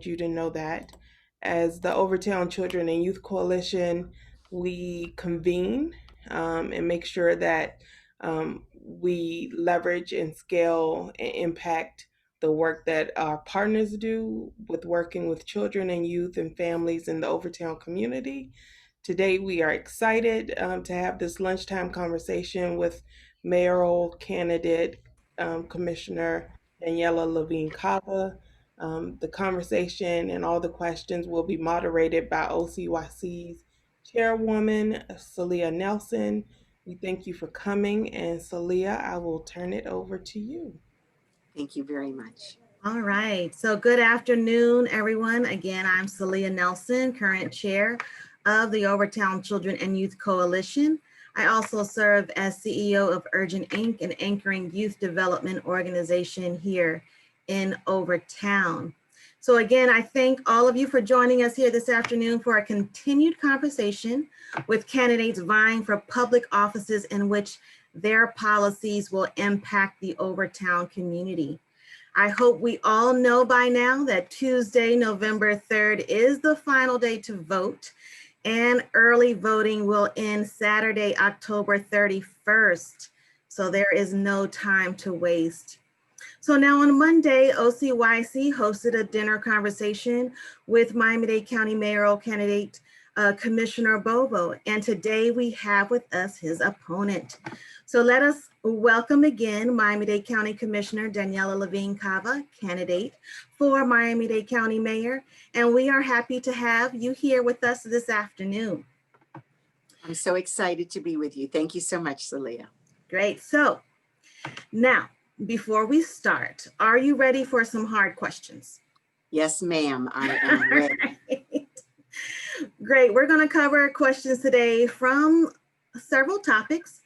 you to know that. As the Overtown Children and Youth Coalition, we convene and make sure that we leverage and scale and impact the work that our partners do with working with children and youth and families in the Overtown community. Today, we are excited to have this lunchtime conversation with mayoral candidate Commissioner Daniella Levine Cava. The conversation and all the questions will be moderated by OCYC's chairwoman, Celia Nelson. We thank you for coming, and Celia, I will turn it over to you. Thank you very much. All right. So good afternoon, everyone. Again, I'm Celia Nelson, current chair of the Overtown Children and Youth Coalition. I also serve as CEO of Urgent Inc., an anchoring youth development organization here in Overtown. So again, I thank all of you for joining us here this afternoon for a continued conversation with candidates vying for public offices in which their policies will impact the Overtown community. I hope we all know by now that Tuesday, November 3rd is the final day to vote, and early voting will end Saturday, October 31st. So there is no time to waste. So now on Monday, OCYC hosted a dinner conversation with Miami-Dade County mayoral candidate Commissioner Bovo, and today we have with us his opponent. So let us welcome again Miami-Dade County Commissioner Daniella Levine Cava, candidate for Miami-Dade County Mayor, and we are happy to have you here with us this afternoon. I'm so excited to be with you. Thank you so much, Celia. Great. So now, before we start, are you ready for some hard questions? Yes, ma'am. I am ready. Right. Great. We're going to cover questions today from several topics,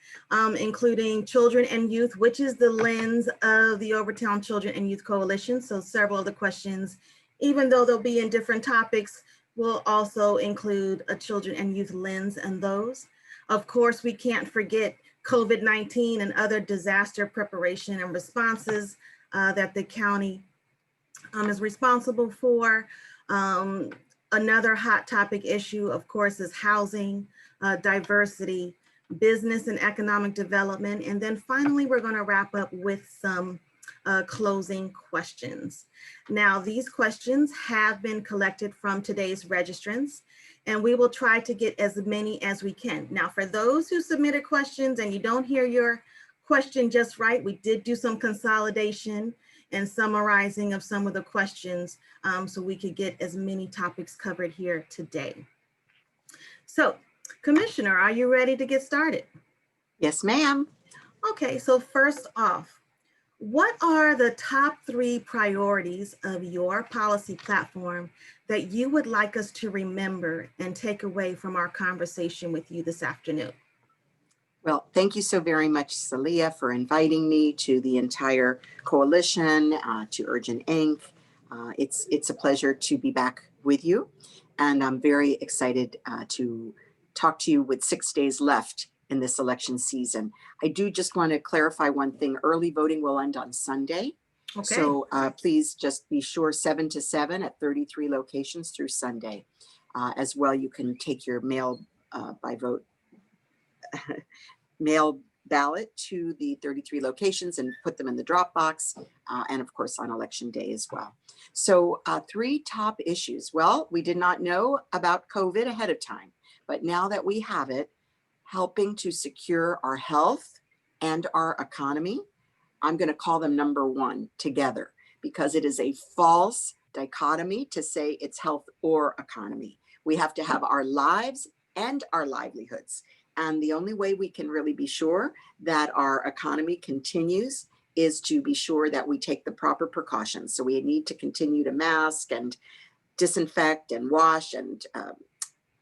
including children and youth, which is the lens of the Overtown Children and Youth Coalition. So several of the questions, even though they'll be in different topics, will also include a children and youth lens and those. Of course, we can't forget COVID-19 and other disaster preparation and responses that the county is responsible for. Another hot topic issue, of course, is housing, diversity, business and economic development. And then finally, we're going to wrap up with some closing questions. Now, these questions have been collected from today's registrants, and we will try to get as many as we can. Now, for those who submitted questions and you don't hear your question just right, we did do some consolidation and summarizing of some of the questions so we could get as many topics covered here today. So, Commissioner, are you ready to get started? Yes, ma'am. Okay, so first off, what are the top 3 priorities of your policy platform that you would like us to remember and take away from our conversation with you this afternoon? Well, thank you so very much, Celia, for inviting me to the entire coalition, to Urgent Inc. It's a pleasure to be back with you, and I'm very excited to talk to you with 6 days left in this election season. I do just want to clarify one thing. Early voting will end on Sunday. Okay. So please just be sure 7 to 7 at 33 locations through Sunday. As well, you can take your mail by vote mail ballot to the 33 locations and put them in the drop box, and of course on election day as well. So 3 top issues. Well, we did not know about COVID ahead of time, but now that we have it, helping to secure our health and our economy, I'm going to call them number 1 together, because it is a false dichotomy to say it's health or economy. We have to have our lives and our livelihoods. And the only way we can really be sure that our economy continues is to be sure that we take the proper precautions. So we need to continue to mask and disinfect and wash and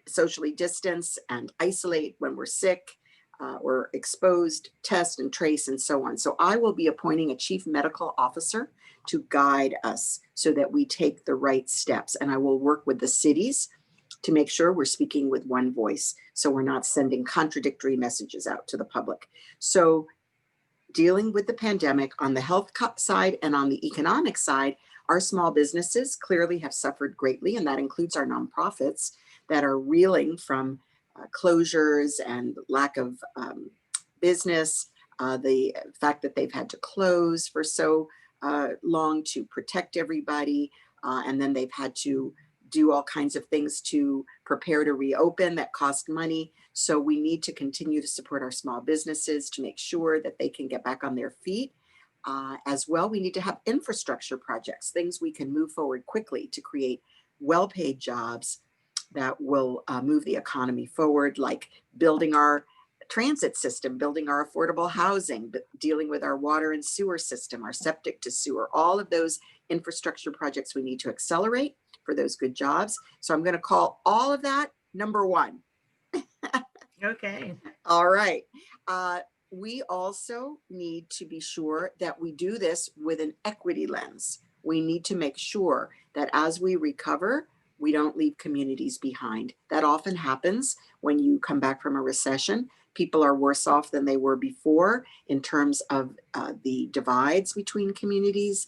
socially distance and isolate when we're sick or exposed, test and trace and so on. So I will be appointing a chief medical officer to guide us so that we take the right steps. And I will work with the cities to make sure we're speaking with one voice, so we're not sending contradictory messages out to the public. So dealing with the pandemic on the health side and on the economic side Our small businesses clearly have suffered greatly, and that includes our nonprofits that are reeling from closures and lack of business, the fact that they've had to close for so long to protect everybody, and then they've had to do all kinds of things to prepare to reopen that cost money. So we need to continue to support our small businesses to make sure that they can get back on their feet. As well, we need to have infrastructure projects, things we can move forward quickly to create well-paid jobs that will move the economy forward, like building our transit system, building our affordable housing, dealing with our water and sewer system, our septic to sewer, all of those infrastructure projects we need to accelerate for those good jobs. So I'm going to call all of that number one. Okay. All right. We also need to be sure that we do this with an equity lens. We need to make sure that as we recover, we don't leave communities behind. That often happens when you come back from a recession. People are worse off than they were before in terms of the divides between communities.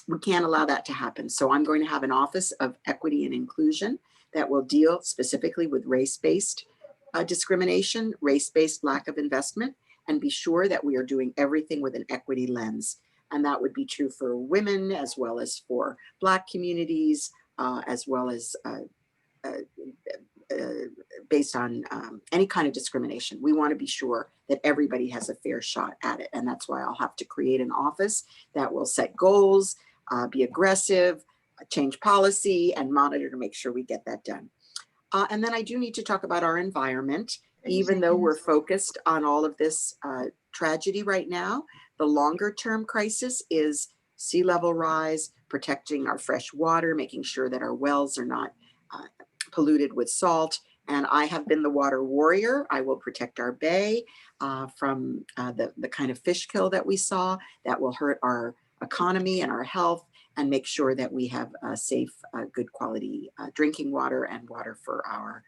We can't allow that to happen. So I'm going to have an Office of Equity and Inclusion that will deal specifically with race-based discrimination, race-based lack of investment, and be sure that we are doing everything with an equity lens. And that would be true for women as well as for Black communities, as well as based on any kind of discrimination. We want to be sure that everybody has a fair shot at it. And that's why I'll have to create an office that will set goals, be aggressive, change policy, and monitor to make sure we get that done. And then I do need to talk about our environment. Even though we're focused on all of this tragedy right now, the longer term crisis is sea level rise, protecting our fresh water, making sure that our wells are not polluted with salt. And I have been the water warrior. I will protect our bay from the kind of fish kill that we saw that will hurt our economy and our health, and make sure that we have safe, good quality drinking water and water for our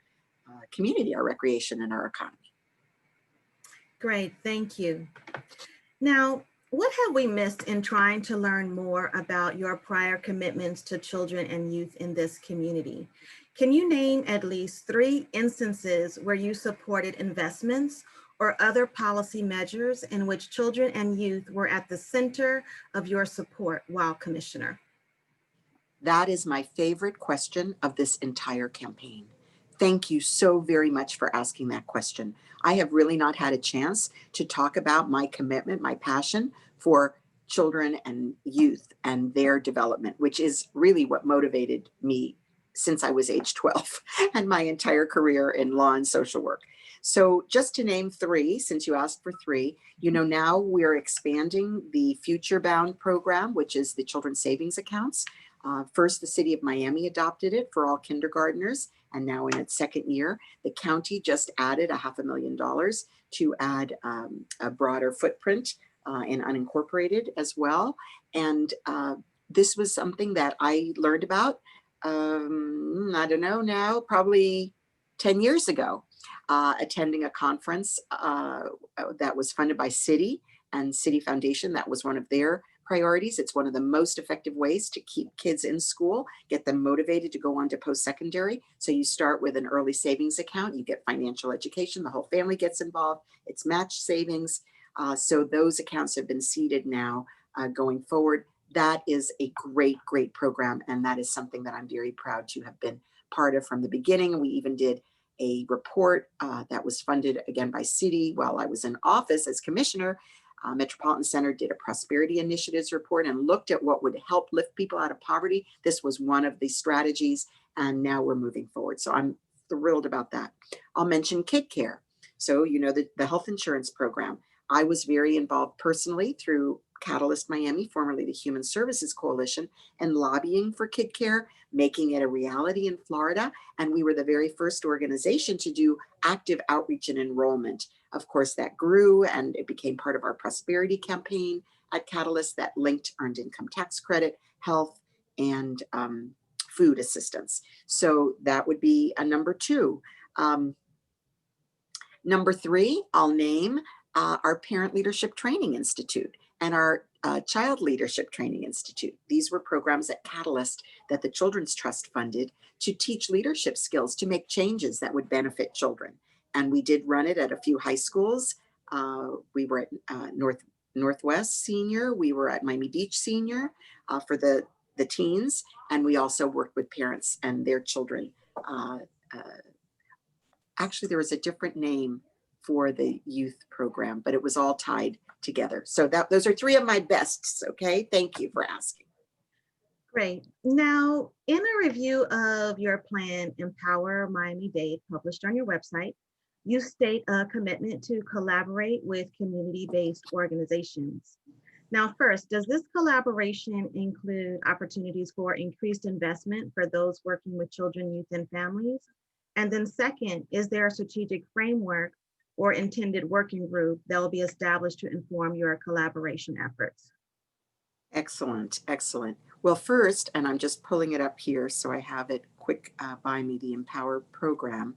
community, our recreation, and our economy. Great, thank you. Now, what have we missed in trying to learn more about your prior commitments to children and youth in this community? Can you name at least 3 instances where you supported investments or other policy measures in which children and youth were at the center of your support while commissioner? That is my favorite question of this entire campaign. Thank you so very much for asking that question. I have really not had a chance to talk about my commitment, my passion for children and youth and their development, which is really what motivated me since I was age 12 and my entire career in law and social work. So just to name 3, since you asked for 3, you know, now we're expanding the Future Bound program, which is the children's savings accounts. First, the city of Miami adopted it for all kindergartners, and now in its 2nd year. The county just added $500,000 to add a broader footprint in unincorporated as well. And this was something that I learned about, I don't know now, probably 10 years ago, attending a conference that was funded by Citi and Citi Foundation. That was one of their priorities. It's one of the most effective ways to keep kids in school, get them motivated to go on to post-secondary. So you start with an early savings account, you get financial education, the whole family gets involved, it's matched savings. So those accounts have been seeded now going forward. That is a great, great program. And that is something that I'm very proud to have been part of from the beginning. We even did a report that was funded again by Citi while I was in office as commissioner. Metropolitan Center did a prosperity initiatives report and looked at what would help lift people out of poverty. This was one of the strategies, and now we're moving forward. So I'm thrilled about that. I'll mention Kid Care. So, you know, the health insurance program. I was very involved personally through Catalyst Miami, formerly the Human Services Coalition, and lobbying for Kid Care, making it a reality in Florida. And we were the very first organization to do active outreach and enrollment. Of course, that grew and it became part of our prosperity campaign at Catalyst that linked earned income tax credit, health, and food assistance. So that would be a number 2. Number 3, I'll name our Parent Leadership Training Institute and our Child Leadership Training Institute. These were programs at Catalyst that the Children's Trust funded to teach leadership skills to make changes that would benefit children. And we did run it at a few high schools. We were at Northwest Senior, we were at Miami Beach Senior for the teens, and we also worked with parents and their children. Actually, there was a different name for the youth program, but it was all tied together. So those are three of my bests. Okay, thank you for asking. Great. Now, in a review of your plan, Empower Miami-Dade, published on your website, you state a commitment to collaborate with community-based organizations. Now, first, does this collaboration include opportunities for increased investment for those working with children, youth, and families? And then second, is there a strategic framework or intended working group that will be established to inform your collaboration efforts? Excellent, excellent. Well, first, and I'm just pulling it up here so I have it quick by me, the Empower program.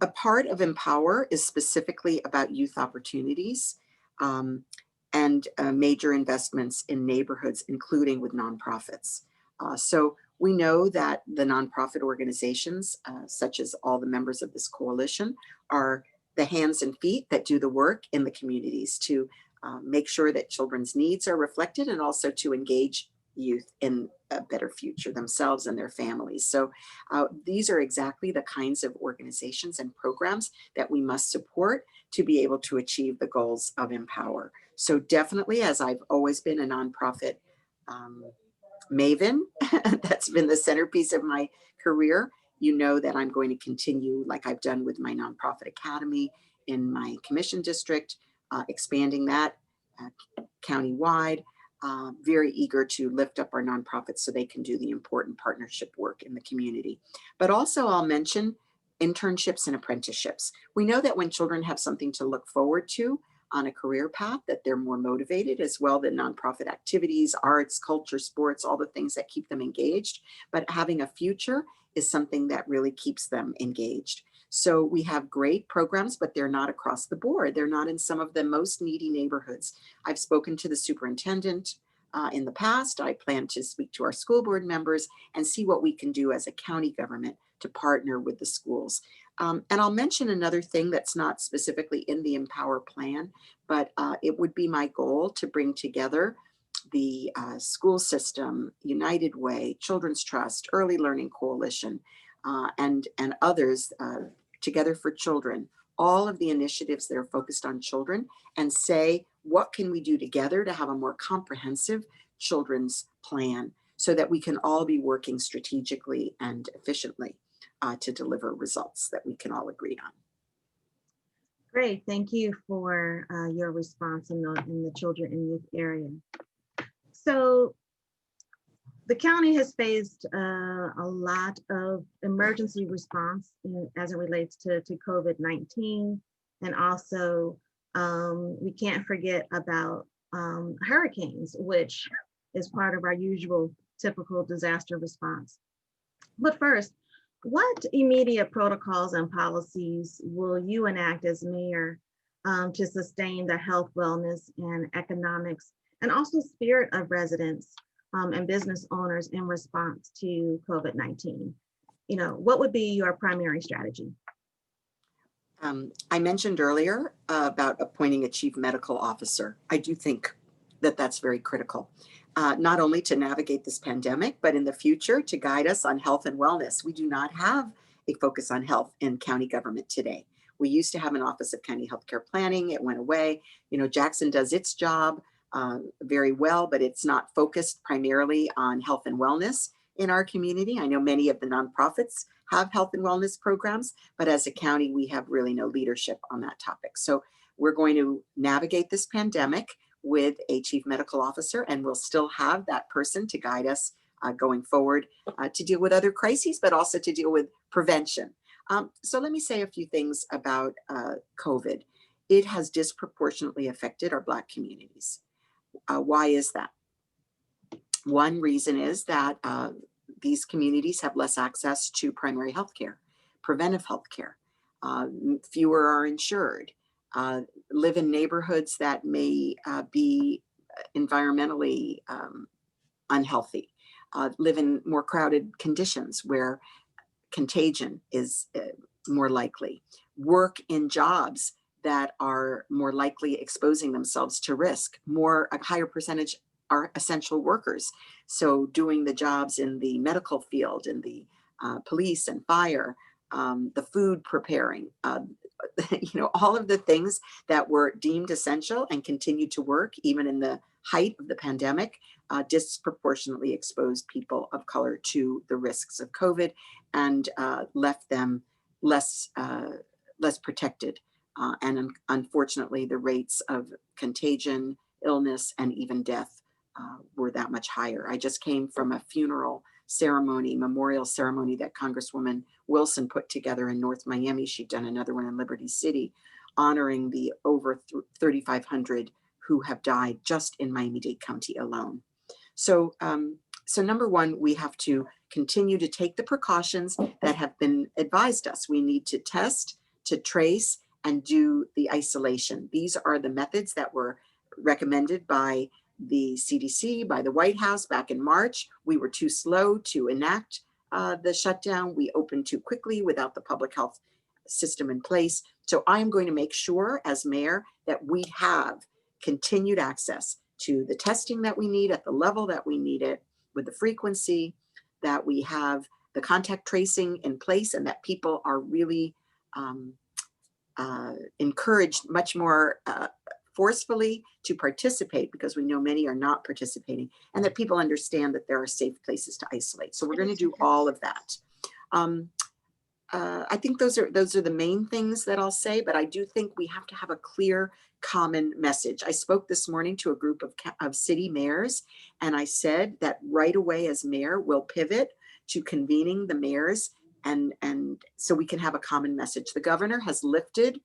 A part of Empower is specifically about youth opportunities and major investments in neighborhoods, including with nonprofits. So we know that the nonprofit organizations, such as all the members of this coalition, are the hands and feet that do the work in the communities to make sure that children's needs are reflected and also to engage youth in a better future themselves and their families. So these are exactly the kinds of organizations and programs that we must support to be able to achieve the goals of Empower. So definitely, as I've always been a nonprofit maven, that's been the centerpiece of my career, you know that I'm going to continue like I've done with my nonprofit academy in my commission district, expanding that countywide. Very eager to lift up our nonprofits so they can do the important partnership work in the community. But also I'll mention internships and apprenticeships. We know that when children have something to look forward to on a career path, that they're more motivated, as well than nonprofit activities, arts, culture, sports, all the things that keep them engaged. But having a future is something that really keeps them engaged. So we have great programs, but they're not across the board. They're not in some of the most needy neighborhoods. I've spoken to the superintendent in the past. I plan to speak to our school board members and see what we can do as a county government to partner with the schools. And I'll mention another thing that's not specifically in the Empower plan, but it would be my goal to bring together the school system, United Way, Children's Trust, Early Learning Coalition, and others, Together for Children, all of the initiatives that are focused on children, and say, what can we do together to have a more comprehensive children's plan so that we can all be working strategically and efficiently to deliver results that we can all agree on. Great, thank you for your response in the children and youth area. So the county has faced a lot of emergency response as it relates to COVID-19. And also, we can't forget about hurricanes, which is part of our usual typical disaster response. But first, what immediate protocols and policies will you enact as mayor to sustain the health, wellness, and economics, and also spirit of residents and business owners in response to COVID-19? You know, what would be your primary strategy? I mentioned earlier about appointing a chief medical officer. I do think that that's very critical, not only to navigate this pandemic, but in the future to guide us on health and wellness. We do not have a focus on health in county government today. We used to have an Office of County Healthcare Planning. It went away. You know, Jackson does its job very well, but it's not focused primarily on health and wellness in our community. I know many of the nonprofits have health and wellness programs, but as a county, we have really no leadership on that topic. So we're going to navigate this pandemic with a chief medical officer, and we'll still have that person to guide us going forward to deal with other crises, but also to deal with prevention. So let me say a few things about COVID. It has disproportionately affected our Black communities. Why is that? One reason is that these communities have less access to primary health care, preventive health care. Fewer are insured. live in neighborhoods that may be environmentally unhealthy, live in more crowded conditions where contagion is more likely, work in jobs that are more likely exposing themselves to risk. A higher percentage are essential workers. So doing the jobs in the medical field, in the police and fire, the food preparing, all of the things that were deemed essential and continued to work even in the height of the pandemic, disproportionately exposed people of color to the risks of COVID and left them less protected. And unfortunately, the rates of contagion, illness, and even death were that much higher. I just came from a funeral ceremony, memorial ceremony that Congresswoman Wilson put together in North Miami. She'd done another one in Liberty City, honoring the over 3,500 who have died just in Miami-Dade County alone. So, so number one, we have to continue to take the precautions that have been advised us. We need to test, to trace, and do the isolation. These are the methods that were recommended by the CDC, by the White House back in March. We were too slow to enact the shutdown. We opened too quickly without the public health system in place. So I'm going to make sure as mayor that we have continued access to the testing that we need at the level that we need it, with the frequency, that we have the contact tracing in place, and that people are really encouraged much more forcefully to participate, because we know many are not participating, and that people understand that there are safe places to isolate. So we're going to do all of that. I think those are the main things that I'll say, but I do think we have to have a clear common message. I spoke this morning to a group of city mayors, and I said that right away as mayor, we'll pivot to convening the mayors, and so we can have a common message. The governor has lifted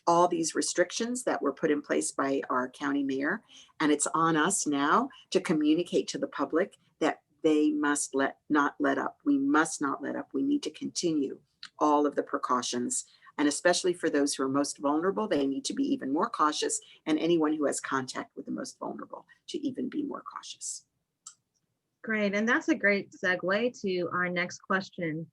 all these restrictions that were put in place by our county mayor, and it's on us now to communicate to the public that they must not let up. We must not let up. We need to continue all of the precautions, and especially for those who are most vulnerable, they need to be even more cautious, and anyone who has contact with the most vulnerable to even be more cautious. Great, and that's a great segue to our next question.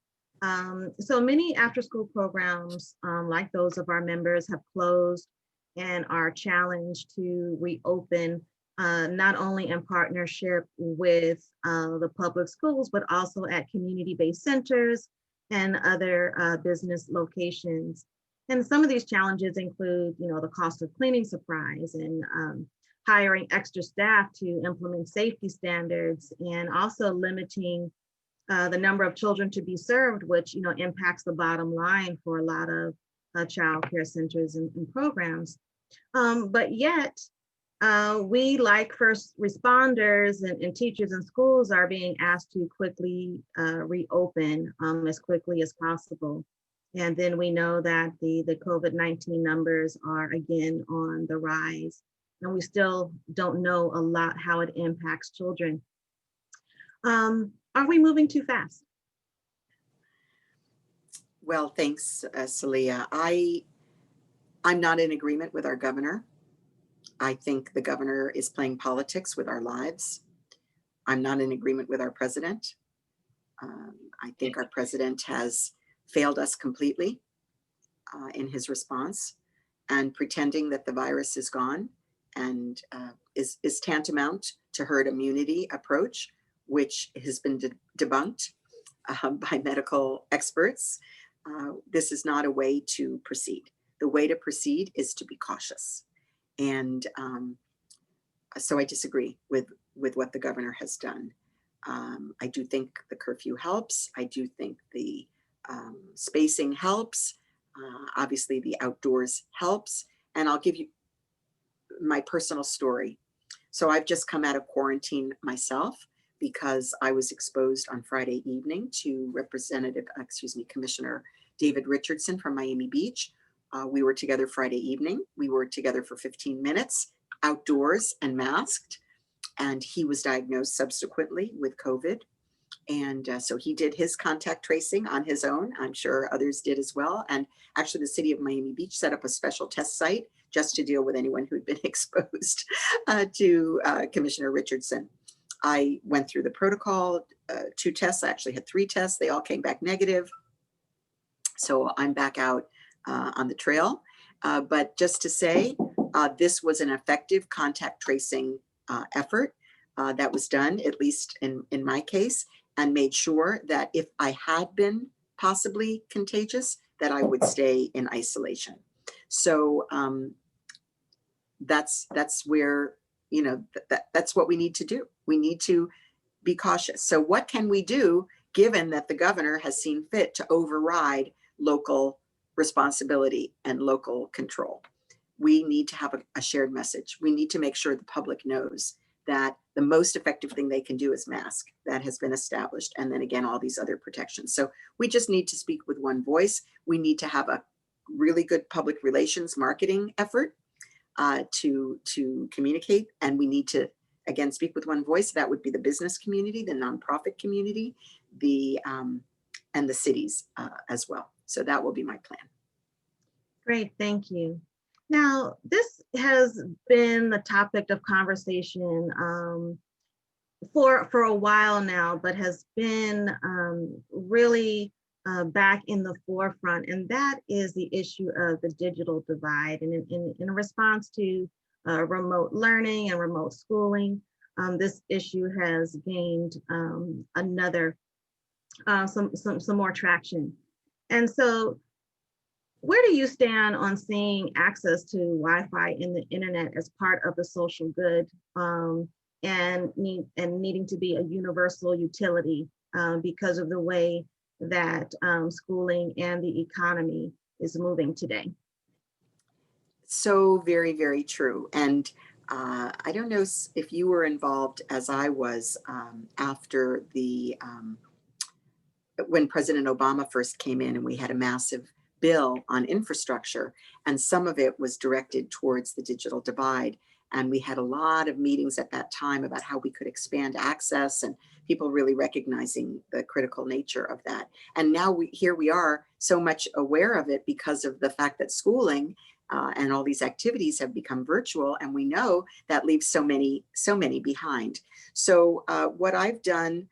So many after-school programs, like those of our members, have closed and are challenged to reopen, not only in partnership with the public schools, but also at community-based centers and other business locations. And some of these challenges include, the cost of cleaning supplies and hiring extra staff to implement safety standards, and also limiting the number of children to be served, which impacts the bottom line for a lot of child care centers and programs. But yet, we, like first responders and teachers in schools, are being asked to quickly reopen as quickly as possible. And then we know that the COVID-19 numbers are again on the rise, and we still don't know a lot how it impacts children. Are we moving too fast? Well, thanks, Celia. I'm not in agreement with our governor. I think the governor is playing politics with our lives. I'm not in agreement with our president. I think our president has failed us completely in his response, and pretending that the virus is gone and is tantamount to herd immunity approach, which has been debunked by medical experts. This is not a way to proceed. The way to proceed is to be cautious. And so I disagree with what the governor has done. I do think the curfew helps. I do think the spacing helps. Obviously the outdoors helps. And I'll give you my personal story. So I've just come out of quarantine myself, because I was exposed on Friday evening to Commissioner David Richardson from Miami Beach. We were together Friday evening. We were together for 15 minutes outdoors and masked, and he was diagnosed subsequently with COVID. And so he did his contact tracing on his own. I'm sure others did as well. And actually the city of Miami Beach set up a special test site just to deal with anyone who'd been exposed to Commissioner Richardson. I went through the protocol, 2 tests. I actually had 3 tests. They all came back negative. So I'm back out on the trail. But just to say, this was an effective contact tracing effort that was done, at least in my case, and made sure that if I had been possibly contagious, that I would stay in isolation. So that's where, you know, that's what we need to do. We need to be cautious. So what can we do given that the governor has seen fit to override local responsibility and local control? We need to have a shared message. We need to make sure the public knows that the most effective thing they can do is mask. That has been established. And then again, all these other protections. So we just need to speak with one voice. We need to have a really good public relations marketing effort to communicate. And we need to, again, speak with one voice. That would be the business community, the nonprofit community, and the cities as well. So that will be my plan. Great, thank you. Now, this has been the topic of conversation for a while now, but has been really back in the forefront, and that is the issue of the digital divide. And in response to remote learning and remote schooling, this issue has gained some more traction. And so, where do you stand on seeing access to Wi-Fi in the internet as part of the social good and needing to be a universal utility because of the way that schooling and the economy is moving today? So very, very true. And I don't know if you were involved as I was after when President Obama first came in and we had a massive bill on infrastructure, and some of it was directed towards the digital divide. And we had a lot of meetings at that time about how we could expand access and people really recognizing the critical nature of that. And now here we are so much aware of it because of the fact that schooling and all these activities have become virtual, and we know that leaves so many behind. So what I've done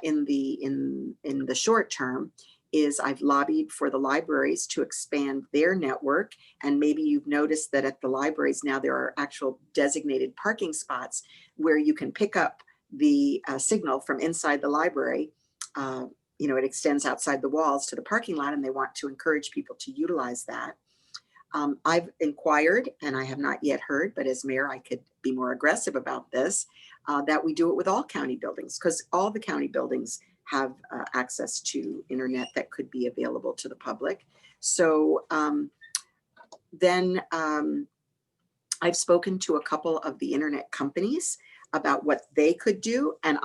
in the short term is I've lobbied for the libraries to expand their network. And maybe you've noticed that at the libraries now there are actual designated parking spots where you can pick up the signal from inside the library. You know, it extends outside the walls to the parking lot, and they want to encourage people to utilize that. I've inquired, and I have not yet heard, but as mayor, I could be more aggressive about this, that we do it with all county buildings, because all the county buildings have access to internet that could be available to the public. So then I've spoken to a couple of the internet companies about what they could do, and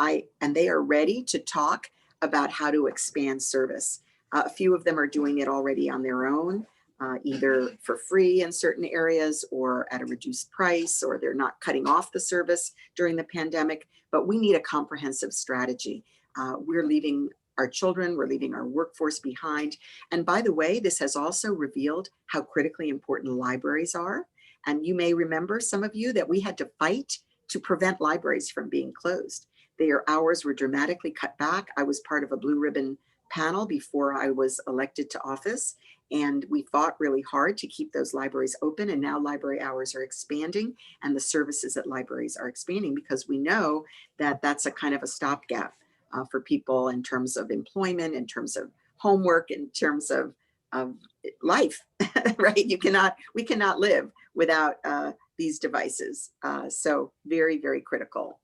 they are ready to talk about how to expand service. A few of them are doing it already on their own, either for free in certain areas or at a reduced price, or they're not cutting off the service during the pandemic. But we need a comprehensive strategy. We're leaving our children, we're leaving our workforce behind. And by the way, this has also revealed how critically important libraries are. And you may remember, some of you, that we had to fight to prevent libraries from being closed. Their hours were dramatically cut back. I was part of a blue ribbon panel before I was elected to office, and we fought really hard to keep those libraries open. And now library hours are expanding, and the services at libraries are expanding, because we know that that's a kind of a stopgap for people in terms of employment, in terms of homework, in terms of life, right? We cannot live without these devices. So very, very critical.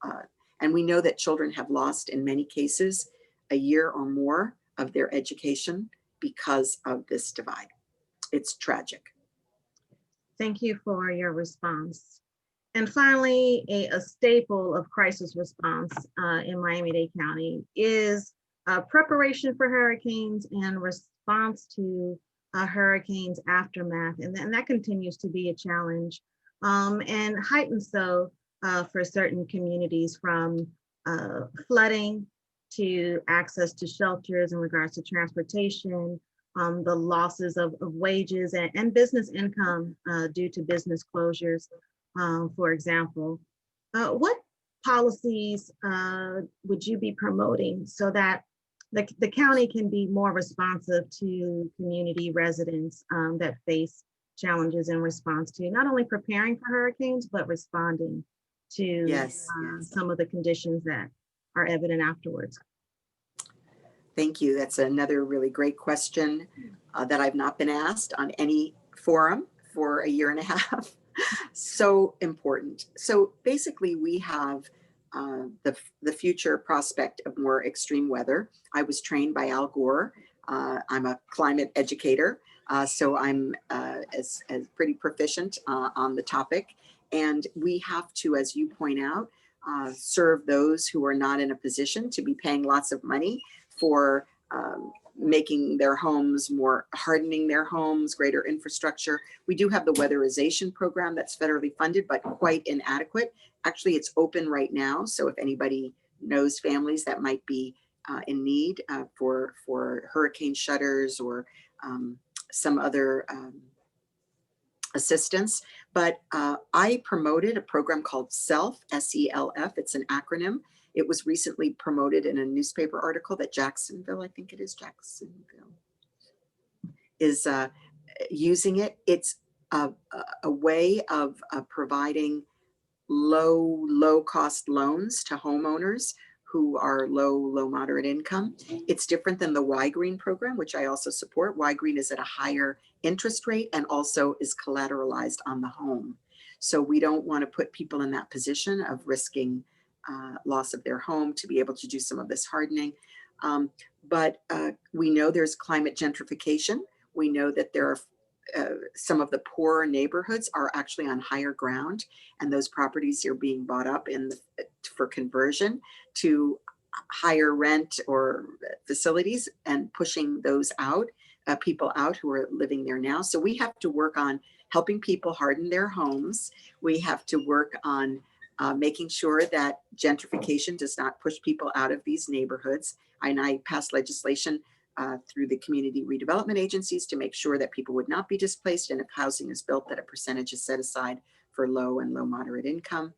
And we know that children have lost, in many cases, a year or more of their education because of this divide. It's tragic. Thank you for your response. And finally, a staple of crisis response in Miami-Dade County is preparation for hurricanes and response to hurricanes aftermath. And that continues to be a challenge, and heightened so for certain communities, from flooding to access to shelters in regards to transportation, the losses of wages and business income due to business closures, for example. What policies would you be promoting so that the county can be more responsive to community residents that face challenges in response to not only preparing for hurricanes, but responding to Yes, yes. some of the conditions that are evident afterwards? Thank you. That's another really great question that I've not been asked on any forum for a year and a half. So important. So basically, we have the future prospect of more extreme weather. I was trained by Al Gore. I'm a climate educator, so I'm as pretty proficient on the topic. And we have to, as you point out, serve those who are not in a position to be paying lots of money for making their homes more, hardening their homes, greater infrastructure. We do have the weatherization program that's federally funded, but quite inadequate. Actually, it's open right now. So if anybody knows families that might be in need for hurricane shutters or some other assistance. But I promoted a program called SELF, S-E-L-F. It's an acronym. It was recently promoted in a newspaper article that Jacksonville, I think it is Jacksonville, is using it. It's a way of providing low cost loans to homeowners who are low moderate income. It's different than the Y Green program, which I also support. Y Green is at a higher interest rate and also is collateralized on the home. So we don't want to put people in that position of risking loss of their home to be able to do some of this hardening. But we know there's climate gentrification. We know that there are some of the poorer neighborhoods are actually on higher ground, and those properties are being bought up for conversion to higher rent or facilities and pushing those out, people out who are living there now. So we have to work on helping people harden their homes. We have to work on making sure that gentrification does not push people out of these neighborhoods. And I passed legislation through the community redevelopment agencies to make sure that people would not be displaced, and if housing is built, that a percentage is set aside for low and low moderate income.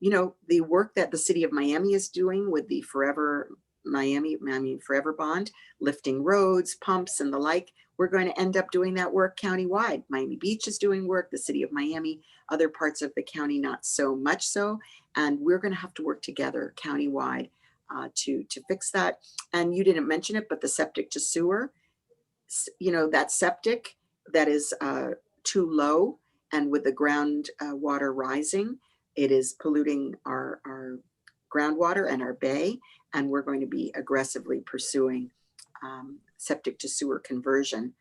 You know, the work that the city of Miami is doing with the Forever Miami Forever Bond, lifting roads, pumps, and the like, we're going to end up doing that work countywide. Miami Beach is doing work, the city of Miami, other parts of the county, not so much so. And we're going to have to work together countywide to fix that. And you didn't mention it, but the septic to sewer, you know, that septic that is too low, and with the ground water rising, it is polluting our groundwater and our bay. And we're going to be aggressively pursuing septic to sewer conversion,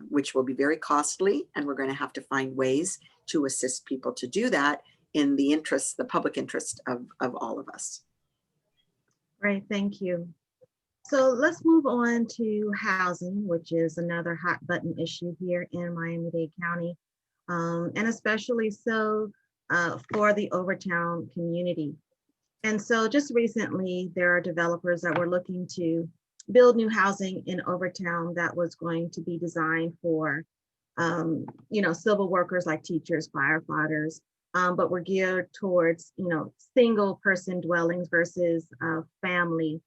which will be very costly. And we're going to have to find ways to assist people to do that in the interest, the public interest of all of us. Great, thank you. So let's move on to housing, which is another hot button issue here in Miami-Dade County, and especially so for the Overtown community. And so just recently, there are developers that were looking to build new housing in Overtown that was going to be designed for, you know, civil workers like teachers, firefighters, but were geared towards, you know, single person dwellings versus family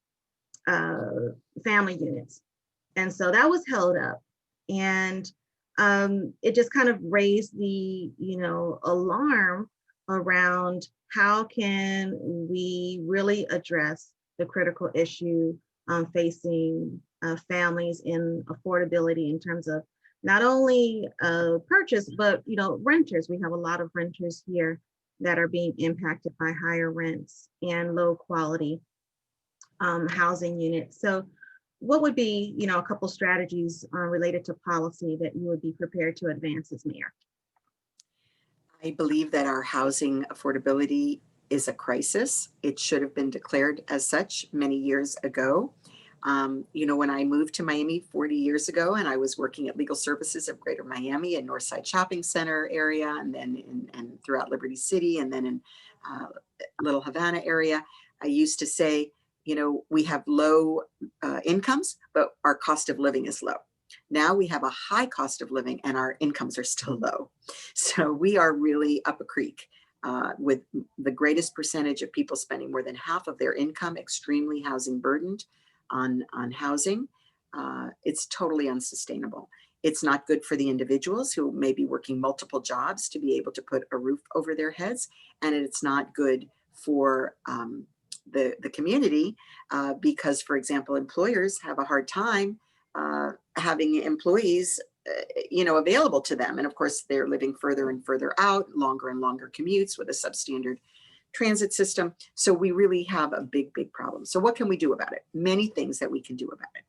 units. And so that was held up, and it just kind of raised the, you know, alarm around how can we really address the critical issue facing families in affordability in terms of not only purchase, but, you know, renters. We have a lot of renters here that are being impacted by higher rents and low quality housing units. So what would be, you know, a couple strategies related to policy that you would be prepared to advance as mayor? I believe that our housing affordability is a crisis. It should have been declared as such many years ago. You know, when I moved to Miami 40 years ago, and I was working at Legal Services of Greater Miami and Northside Shopping Center area, and then and throughout Liberty City, and then in Little Havana area, I used to say, you know, we have low incomes, but our cost of living is low. Now we have a high cost of living and our incomes are still low. So we are really up a creek with the greatest percentage of people spending more than half of their income, extremely housing burdened on housing. It's totally unsustainable. It's not good for the individuals who may be working multiple jobs to be able to put a roof over their heads. And it's not good for the community because, for example, employers have a hard time having employees you know, available to them. And of course, they're living further and further out, longer and longer commutes with a substandard transit system. So we really have a big, big problem. So what can we do about it? Many things that we can do about it.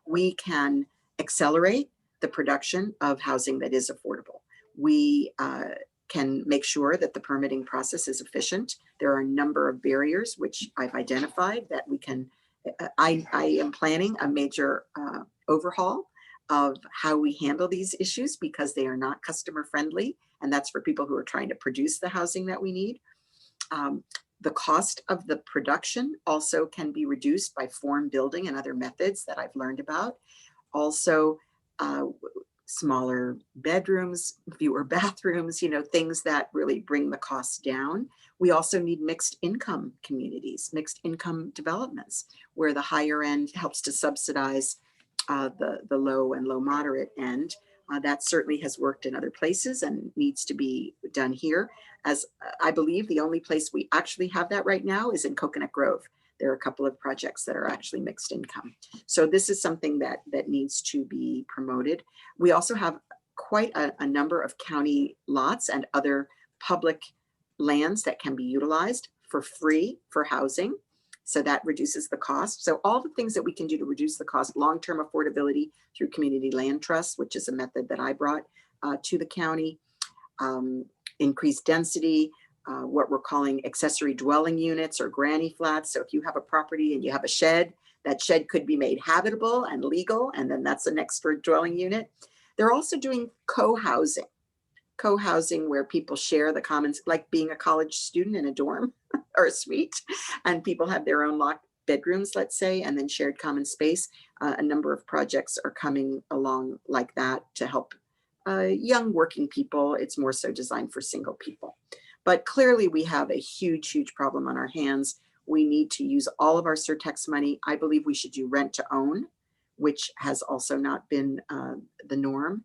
We can accelerate the production of housing that is affordable. We can make sure that the permitting process is efficient. There are a number of barriers which I've identified that we can, I am planning a major overhaul of how we handle these issues because they are not customer friendly. And that's for people who are trying to produce the housing that we need. The cost of the production also can be reduced by form building and other methods that I've learned about. Also, smaller bedrooms, fewer bathrooms, you know, things that really bring the costs down. We also need mixed income communities, mixed income developments, where the higher end helps to subsidize the low and low moderate end. That certainly has worked in other places and needs to be done here. As I believe the only place we actually have that right now is in Coconut Grove. There are a couple of projects that are actually mixed income. So this is something that needs to be promoted. We also have quite a number of county lots and other public lands that can be utilized for free for housing. So that reduces the cost. So all the things that we can do to reduce the cost, long-term affordability through community land trusts, which is a method that I brought to the county, increased density, what we're calling accessory dwelling units or granny flats. So if you have a property and you have a shed, that shed could be made habitable and legal, and then that's an extra dwelling unit. They're also doing co-housing where people share the commons, like being a college student in a dorm or a suite, and people have their own locked bedrooms, let's say, and then shared common space. A number of projects are coming along like that to help young working people. It's more so designed for single people. But clearly we have a huge, huge problem on our hands. We need to use all of our surtax money. I believe we should do rent to own, which has also not been the norm.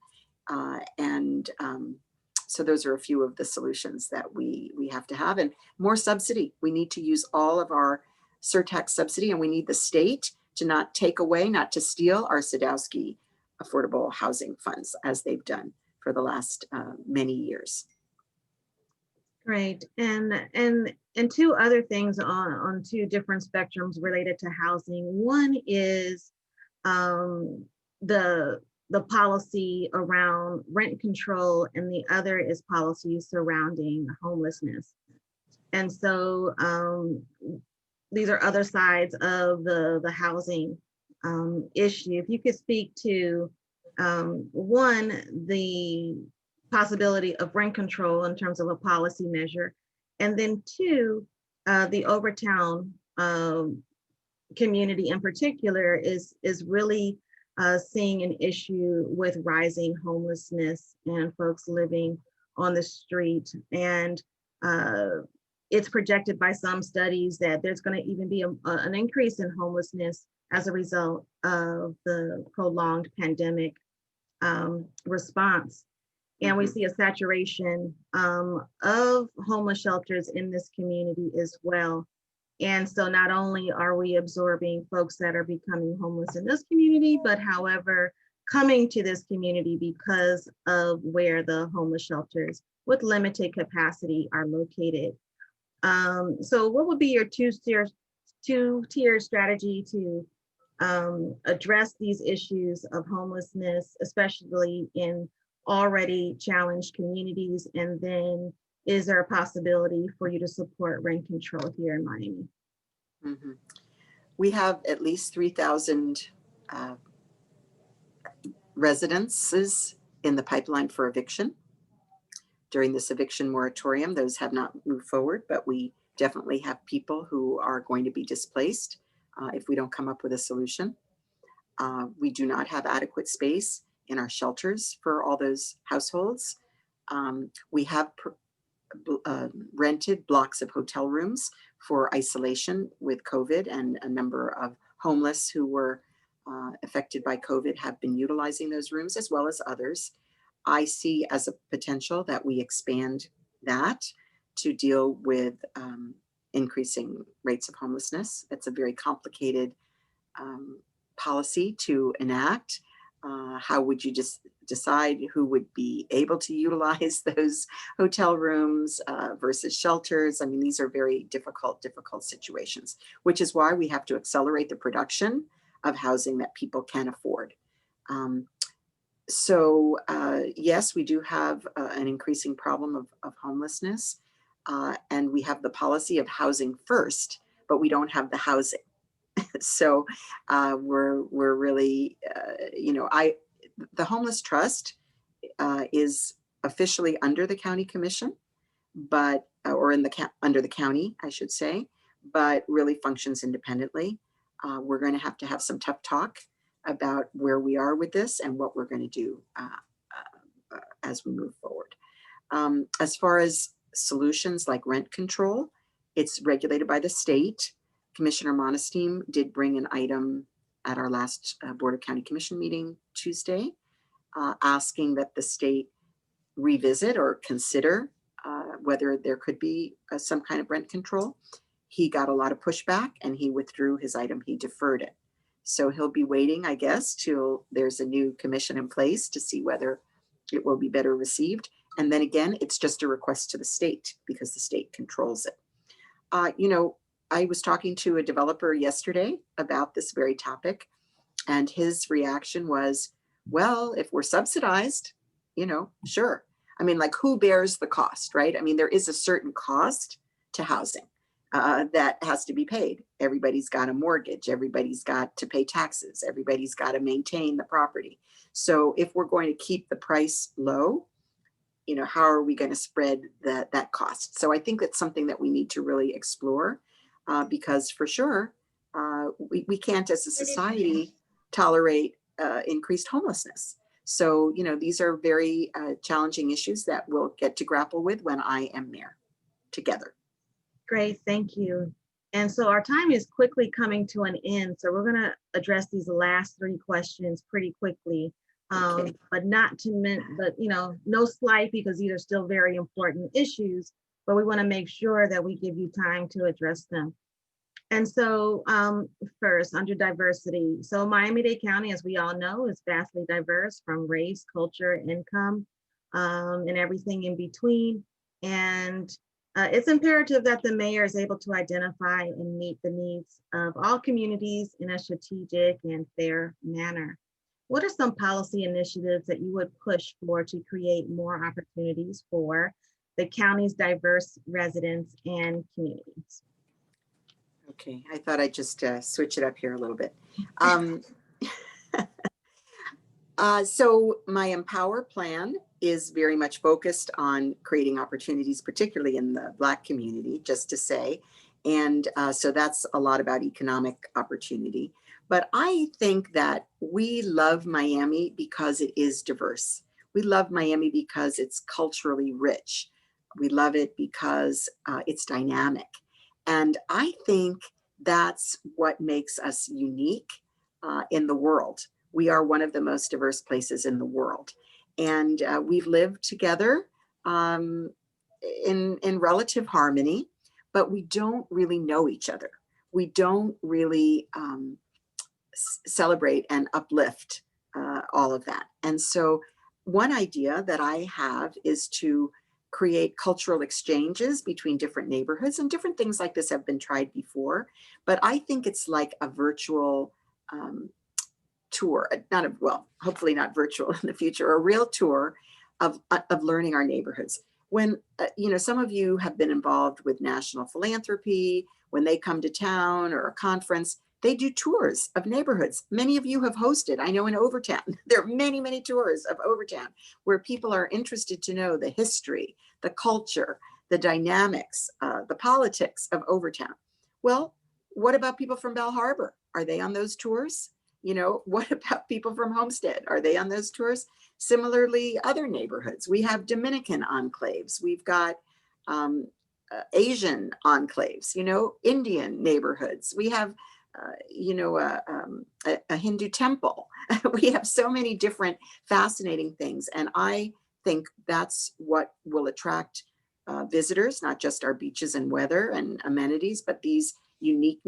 So those are a few of the solutions that we have to have. And more subsidy. We need to use all of our surtax subsidy, and we need the state to not take away, not to steal our Sadowski affordable housing funds as they've done for the last many years. Great. And two other things on two different spectrums related to housing. One is the policy around rent control, and the other is policy surrounding homelessness. And so these are other sides of the housing issue. If you could speak to one, the possibility of rent control in terms of a policy measure, and then two, the Overtown community in particular is really seeing an issue with rising homelessness and folks living on the street. And it's projected by some studies that there's going to even be an increase in homelessness as a result of the prolonged pandemic response. And we see a saturation of homeless shelters in this community as well. And so not only are we absorbing folks that are becoming homeless in this community, but however, coming to this community because of where the homeless shelters with limited capacity are located. So what would be your two-tier strategy to address these issues of homelessness, especially in already challenged communities? And then is there a possibility for you to support rent control here in Miami? Mm-hmm. We have at least 3,000 residences in the pipeline for eviction. During this eviction moratorium, those have not moved forward, but we definitely have people who are going to be displaced if we don't come up with a solution. We do not have adequate space in our shelters for all those households. We have rented blocks of hotel rooms for isolation with COVID, and a number of homeless who were affected by COVID have been utilizing those rooms, as well as others. I see as a potential that we expand that to deal with increasing rates of homelessness. It's a very complicated policy to enact. How would you just decide who would be able to utilize those hotel rooms versus shelters? I mean, these are very difficult situations, which is why we have to accelerate the production of housing that people can afford. Yes, we do have an increasing problem of homelessness, and we have the policy of housing first, but we don't have the housing. So we're really, the Homeless Trust is officially under the county commission, but or under the county, I should say, but really functions independently. We're going to have some tough talk about where we are with this and what we're going to do as we move forward. As far as solutions like rent control, it's regulated by the state. Commissioner Monesteem did bring an item at our last Board of County Commission meeting Tuesday, asking that the state revisit or consider whether there could be some kind of rent control. He got a lot of pushback and he withdrew his item. He deferred it. So he'll be waiting, I guess, till there's a new commission in place to see whether it will be better received. And then again, it's just a request to the state because the state controls it. I was talking to a developer yesterday about this very topic, and his reaction was, well, if we're subsidized, sure. I mean, like, who bears the cost, right? I mean, there is a certain cost to housing that has to be paid. Everybody's got a mortgage. Everybody's got to pay taxes. Everybody's got to maintain the property. So if we're going to keep the price low, how are we going to spread that cost? So I think that's something that we need to really explore. Because for sure, we can't as a society tolerate increased homelessness. So, these are very challenging issues that we'll get to grapple with when I am mayor together. Great, thank you. And so our time is quickly coming to an end. So we're going to address these last three questions pretty quickly, Okay. but no slight, because these are still very important issues, but we want to make sure that we give you time to address them. And so first, under diversity. So Miami-Dade County, as we all know, is vastly diverse from race, culture, income, and everything in between. And it's imperative that the mayor is able to identify and meet the needs of all communities in a strategic and fair manner. What are some policy initiatives that you would push for to create more opportunities for the county's diverse residents and communities? Okay, I thought I'd just switch it up here a little bit. So my Empower plan is very much focused on creating opportunities, particularly in the Black community, just to say. And so that's a lot about economic opportunity. But I think that we love Miami because it is diverse. We love Miami because it's culturally rich. We love it because it's dynamic. And I think that's what makes us unique in the world. We are one of the most diverse places in the world. And we've lived together in relative harmony, but we don't really know each other. We don't really celebrate and uplift all of that. And so one idea that I have is to create cultural exchanges between different neighborhoods, and different things like this have been tried before, but I think it's like a virtual tour, hopefully not virtual in the future, a real tour of learning our neighborhoods. When, some of you have been involved with national philanthropy, when they come to town or a conference, they do tours of neighborhoods. Many of you have hosted, I know in Overtown, there are many, many tours of Overtown where people are interested to know the history, the culture, the dynamics, the politics of Overtown. Well, what about people from Bell Harbor? Are they on those tours? You know, what about people from Homestead? Are they on those tours? Similarly, other neighborhoods. We have Dominican enclaves. We've got Asian enclaves, you know, Indian neighborhoods. We have, you know, a Hindu temple. We have so many different fascinating things. And I think that's what will attract visitors, not just our beaches and weather and amenities, but these unique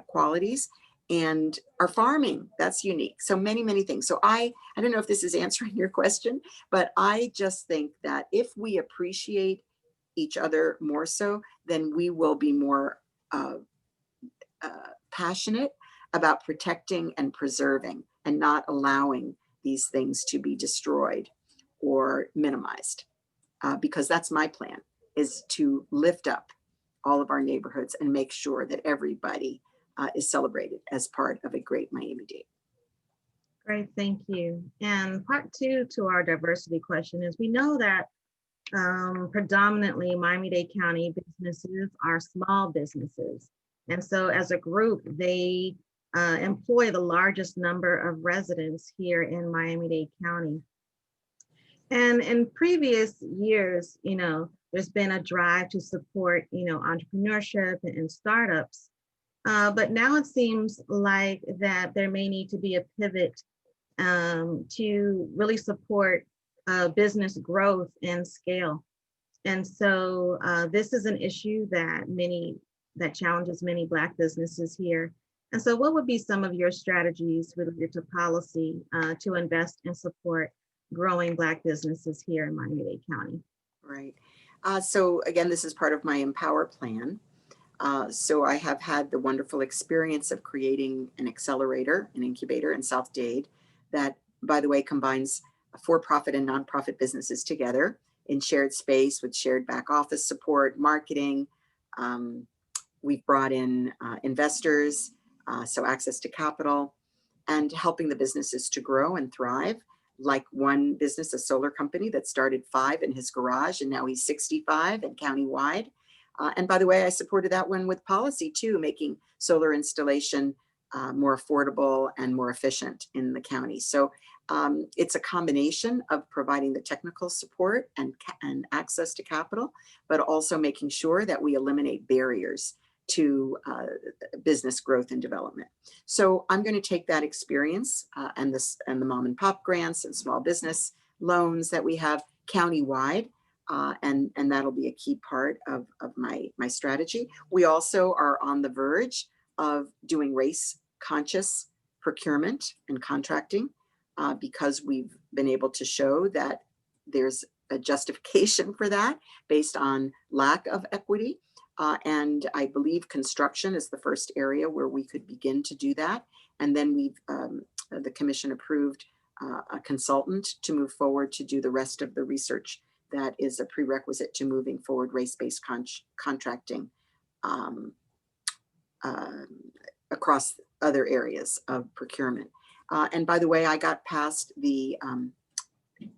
qualities. And our farming, that's unique. So many things. So I don't know if this is answering your question, but I just think that if we appreciate each other more so, then we will be more passionate about protecting and preserving and not allowing these things to be destroyed or minimized. Because that's my plan, is to lift up all of our neighborhoods and make sure that everybody is celebrated as part of a great Miami-Dade. Great, thank you. And part two to our diversity question is, we know that predominantly Miami-Dade County businesses are small businesses. And so as a group, they employ the largest number of residents here in Miami-Dade County. And in previous years, you know, there's been a drive to support, you know, entrepreneurship and startups. But now it seems like that there may need to be a pivot to really support business growth and scale. And so this is an issue that challenges many Black businesses here. And so what would be some of your strategies related to policy to invest and support growing Black businesses here in Miami-Dade County? Right. So again, this is part of my Empower plan. So I have had the wonderful experience of creating an accelerator, an incubator in South Dade that, by the way, combines for-profit and nonprofit businesses together in shared space with shared back office support, marketing. We've brought in investors, so access to capital, and helping the businesses to grow and thrive. Like one business, a solar company that started 5 in his garage, and now he's 65 and countywide. And by the way, I supported that one with policy too, making solar installation more affordable and more efficient in the county. So it's a combination of providing the technical support and access to capital, but also making sure that we eliminate barriers to business growth and development. So I'm going to take that experience and the mom and pop grants and small business loans that we have countywide, and that'll be a key part of my strategy. We also are on the verge of doing race conscious procurement and contracting because we've been able to show that there's a justification for that based on lack of equity. And I believe construction is the first area where we could begin to do that. And then the commission approved a consultant to move forward to do the rest of the research that is a prerequisite to moving forward race-based contracting across other areas of procurement. And by the way, I got past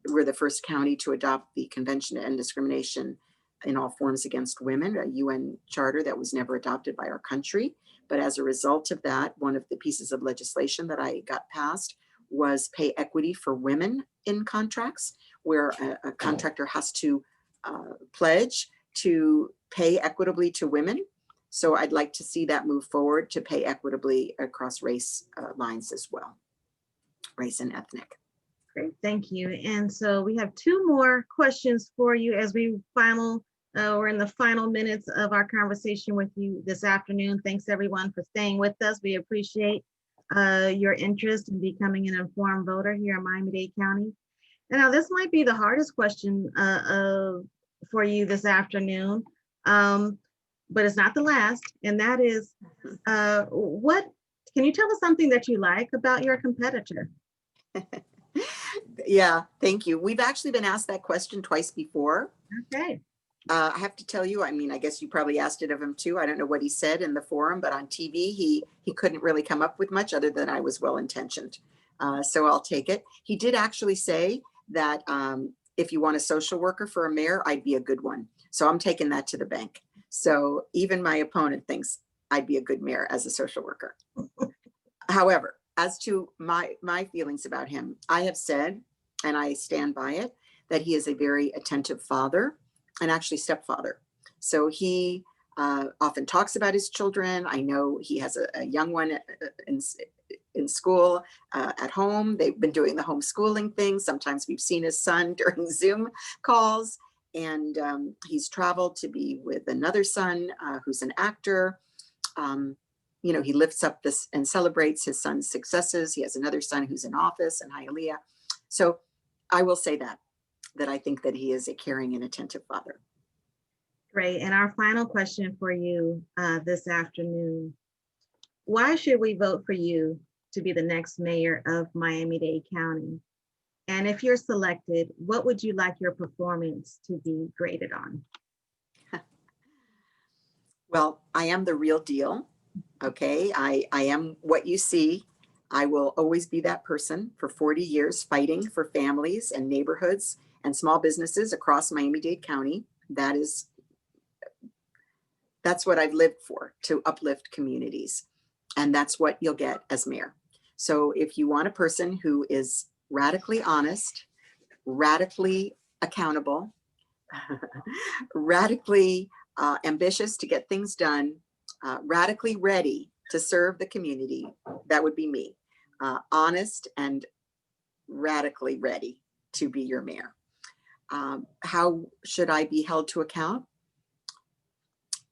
we're the first county to adopt the Convention to End Discrimination in All Forms Against Women, a UN charter that was never adopted by our country. But as a result of that, one of the pieces of legislation that I got passed was pay equity for women in contracts, where a contractor has to pledge to pay equitably to women. So I'd like to see that move forward to pay equitably across race lines as well, race and ethnic. Great, thank you. And so we have 2 more questions for you as we're in the final minutes of our conversation with you this afternoon. Thanks everyone for staying with us. We appreciate your interest in becoming an informed voter here in Miami-Dade County. And now this might be the hardest question for you this afternoon, but it's not the last. And that is, can you tell us something that you like about your competitor? Yeah, thank you. We've actually been asked that question twice before. Okay. I have to tell you, I mean, I guess you probably asked it of him too. I don't know what he said in the forum, but on TV, he couldn't really come up with much other than I was well-intentioned. So I'll take it. He did actually say that if you want a social worker for a mayor, I'd be a good one. So I'm taking that to the bank. So even my opponent thinks I'd be a good mayor as a social worker. However, as to my feelings about him, I have said, and I stand by it, that he is a very attentive father and actually stepfather. So he often talks about his children. I know he has a young one in school, at home. They've been doing the homeschooling thing. Sometimes we've seen his son during Zoom calls, and he's traveled to be with another son who's an actor. You know, he lifts up this and celebrates his son's successes. He has another son who's in office in Hialeah. So I will say that I think that he is a caring and attentive father. Great. And our final question for you this afternoon: why should we vote for you to be the next mayor of Miami-Dade County? And if you're selected, what would you like your performance to be graded on? Well, I am the real deal. Okay, I am what you see. I will always be that person for 40 years fighting for families and neighborhoods and small businesses across Miami-Dade County. That's what I've lived for, to uplift communities. And that's what you'll get as mayor. So if you want a person who is radically honest, radically accountable, radically ambitious to get things done, radically ready to serve the community, that would be me. Honest and radically ready to be your mayor. How should I be held to account?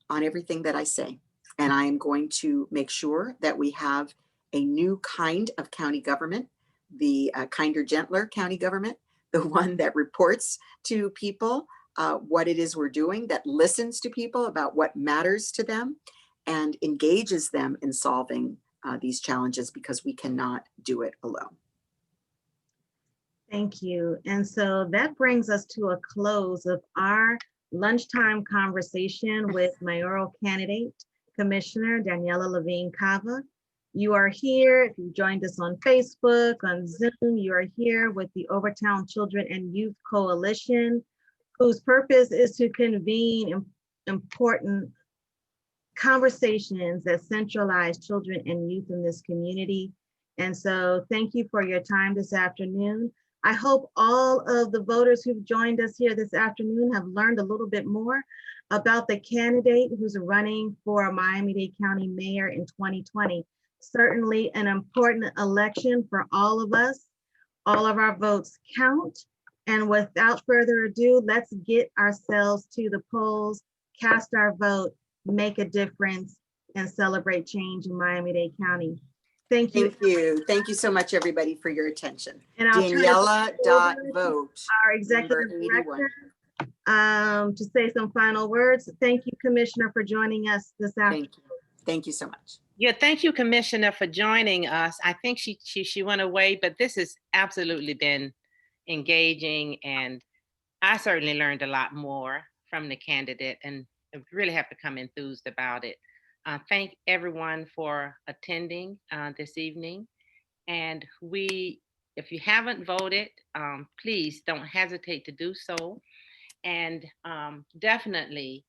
On everything that I say. And I am going to make sure that we have a new kind of county government, the kinder, gentler county government, the one that reports to people what it is we're doing, that listens to people about what matters to them and engages them in solving these challenges, because we cannot do it alone. Thank you. And so that brings us to a close of our lunchtime conversation with mayoral candidate, Commissioner Daniella Levine Cava. You are here, if you joined us on Facebook, on Zoom, you are here with the Overtown Children and Youth Coalition, whose purpose is to convene important conversations that centralize children and youth in this community. And so thank you for your time this afternoon. I hope all of the voters who've joined us here this afternoon have learned a little bit more about the candidate who's running for Miami-Dade County Mayor in 2020. Certainly an important election for all of us. All of our votes count. And without further ado, let's get ourselves to the polls, cast our vote, make a difference, and celebrate change in Miami-Dade County. Thank you. Thank you. Thank you so much, everybody, for your attention. And I'll Daniella.vote. Our executive director to say some final words. Thank you, Commissioner, for joining us this afternoon. Thank you. Thank you so much. Yeah, thank you, Commissioner, for joining us. I think she went away, but this has absolutely been engaging, and I certainly learned a lot more from the candidate, and I really have become enthused about it. Thank everyone for attending this evening. And if you haven't voted, please don't hesitate to do so. And definitely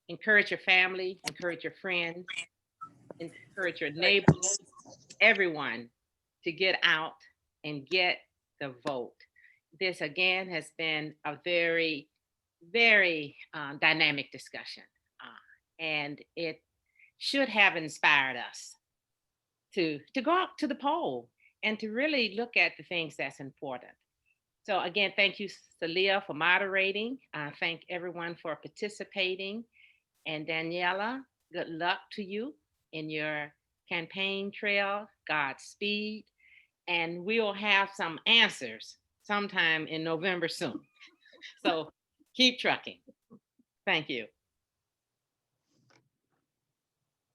encourage your family, encourage your friends, encourage your neighbors, everyone to get out and get the vote. This again has been a very, very dynamic discussion. And it should have inspired us to go out to the poll and to really look at the things that's important. So again, thank you, Celia, for moderating. Thank everyone for participating. And Daniella, good luck to you in your campaign trail. Godspeed. And we'll have some answers sometime in November soon. So keep trucking. Thank you.